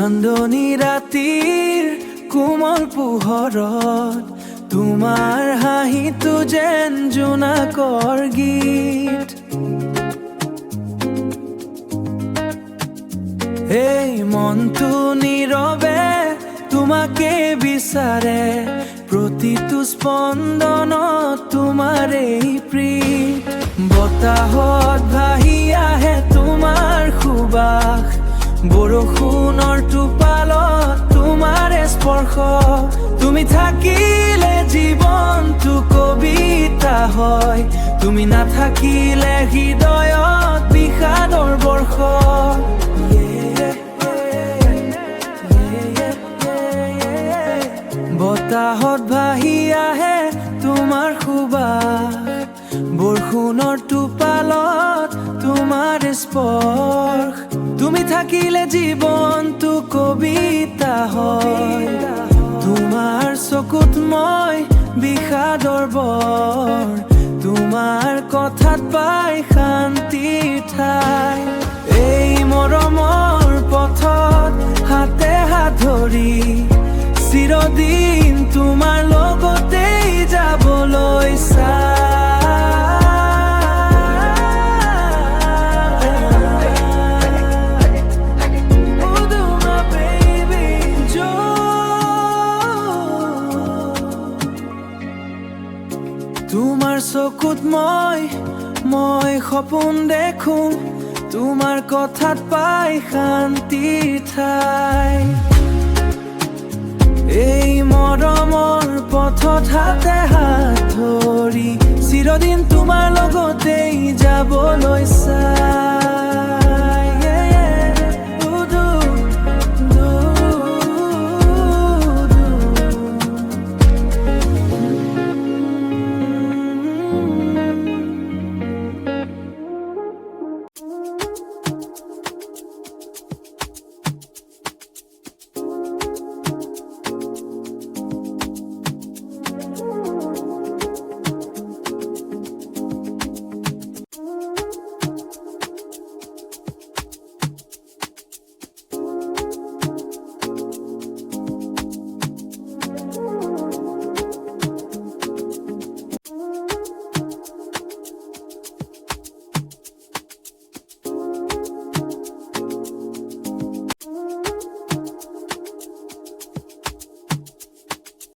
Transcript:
চান্দনী ৰাতিৰ কোমল পোহৰত তোমাৰ হাঁহিটো যেন জোনাকৰ গীত। এই মনটো নীৰৱে তোমাকে বিচাৰে, প্ৰতিটো স্পন্দনত তোমাৰেই প্ৰীত। বতাহত ভাহি আহে তোমাৰ সুবাস, বৰষুণৰ টোপালত তোমাৰে স্পৰ্শ। তুমি থাকিলে জীৱনটো কবিতা হয়, তুমি নাথাকিলে হৃদয়ত বিষাদৰ বৰ্ষ। বতাহত ভাহি আহে তোমাৰ সুবাস, বৰষুণৰ টোপালত তোমাৰ স্পৰ্শ। তুমি থাকিলে জীৱনটো কবিতা হয়, তোমাৰ চকুত মই বিষাদৰ বৰ, তোমাৰ কথাত পাই শান্তিৰ ঠাই। এই মৰমৰ পথত হাতে হাত ধৰি চিৰদিন তোমাৰ লগতেই যাবলৈ তোমাৰ চকুত মই সপোন দেখো, তোমাৰ কথাত পাই শান্তিৰ ঠাই। এই মৰমৰ পথত হাতে হাত ধৰি চিৰদিন তোমাৰ লগতেই যাবলৈ